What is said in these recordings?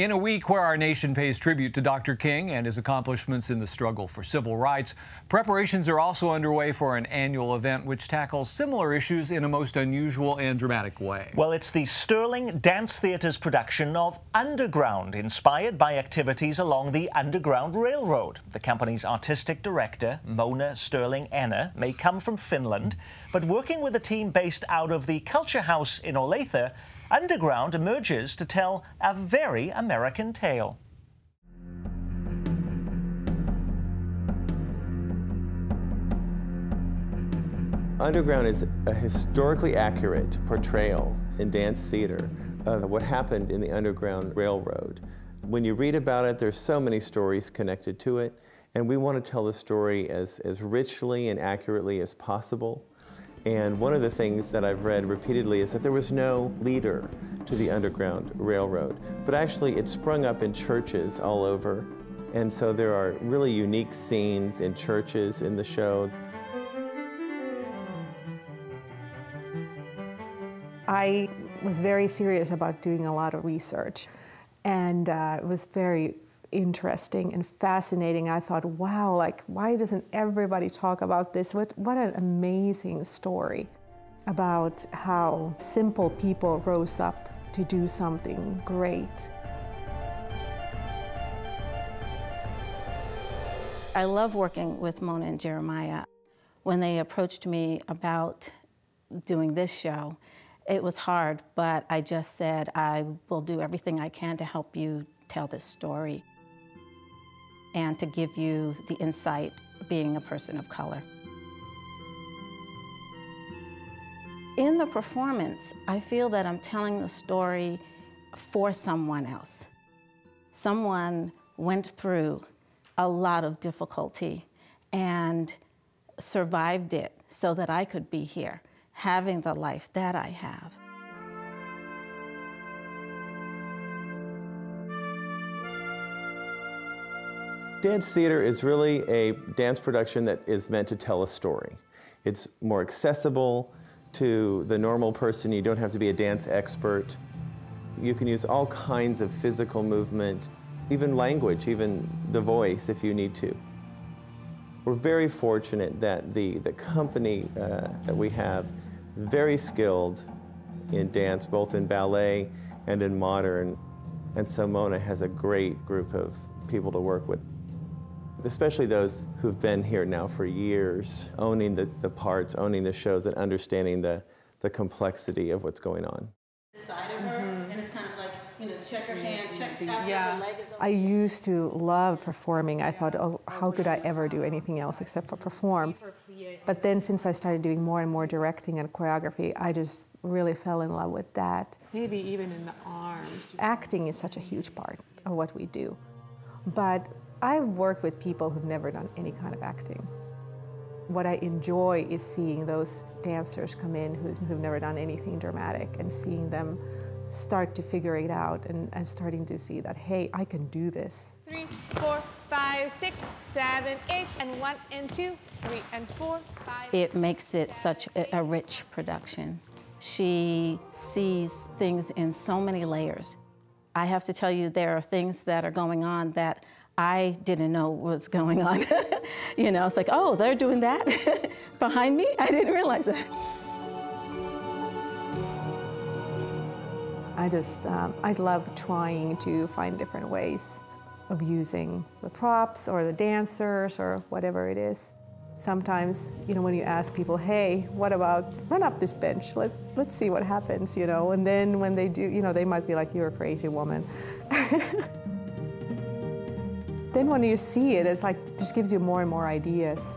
In a week where our nation pays tribute to Dr. King and his accomplishments in the struggle for civil rights, preparations are also underway for an annual event which tackles similar issues in a most unusual and dramatic way. Well, it's the Sterling Dance Theatre's production of Underground, inspired by activities along the Underground Railroad. The company's artistic director, Mona Sterling-Enna, may come from Finland, but working with a team based out of the Culture House in Olathe, Underground emerges to tell a very American tale. Underground is a historically accurate portrayal in dance theater of what happened in the Underground Railroad. When you read about it, there's so many stories connected to it, and we want to tell the story as richly and accurately as possible. And one of the things that I've read repeatedly is that there was no leader to the Underground Railroad, but actually it sprung up in churches all over. And so there are really unique scenes in churches in the show. I was very serious about doing a lot of research, and it was very interesting and fascinating. I thought, wow, like, why doesn't everybody talk about this? What an amazing story about how simple people rose up to do something great. I love working with Mona and Jeremiah. When they approached me about doing this show, it was hard, but I just said, I will do everything I can to help you tell this story and to give you the insight being a person of color. In the performance, I feel that I'm telling the story for someone else. Someone went through a lot of difficulty and survived it so that I could be here, having the life that I have. Dance theater is really a dance production that is meant to tell a story. It's more accessible to the normal person. You don't have to be a dance expert. You can use all kinds of physical movement, even language, even the voice if you need to. We're very fortunate that the company that we have is very skilled in dance, both in ballet and in modern. And so Mona has a great group of people to work with, especially those who've been here now for years, owning the parts, owning the shows, and understanding the complexity of what's going on. Side of her, and it's kind of like, you know, check her hand, check her leg is over. I used to love performing. I thought, oh, how could I ever do anything else except for perform? But then since I started doing more and more directing and choreography, I just really fell in love with that. Maybe even in the arms. Acting is such a huge part of what we do. But I've worked with people who've never done any kind of acting. What I enjoy is seeing those dancers come in who've never done anything dramatic and seeing them start to figure it out and starting to see that, hey, I can do this. 3, 4, 5, 6, 7, 8, and 1 and 2, 3 and 4, 5. It makes it such a rich production. She sees things in so many layers. I have to tell you, there are things that are going on that I didn't know was going on. You know, it's like, oh, they're doing that behind me? I didn't realize that. I love trying to find different ways of using the props or the dancers or whatever it is. Sometimes, you know, when you ask people, hey, what about run up this bench? Let's see what happens, you know, and then when they do, you know, they might be like, you're a crazy woman. Then when you see it, it's like, it just gives you more and more ideas.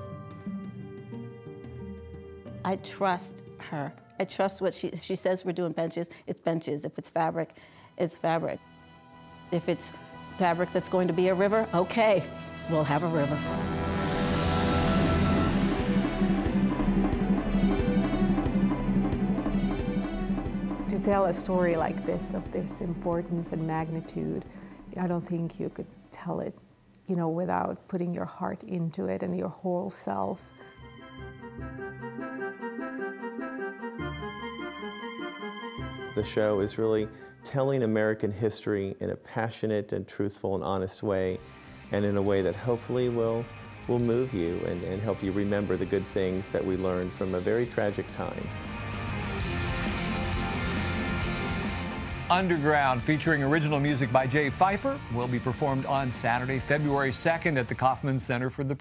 I trust her. I trust what if she says we're doing benches, it's benches. If it's fabric, it's fabric. If it's fabric that's going to be a river, okay, we'll have a river. To tell a story like this, of this importance and magnitude, I don't think you could tell it, you know, without putting your heart into it and your whole self. The show is really telling American history in a passionate and truthful and honest way, and in a way that hopefully will move you and help you remember the good things that we learned from a very tragic time. Underground, featuring original music by Jay Pfeiffer, will be performed on Saturday, February 2nd at the Kauffman Center for the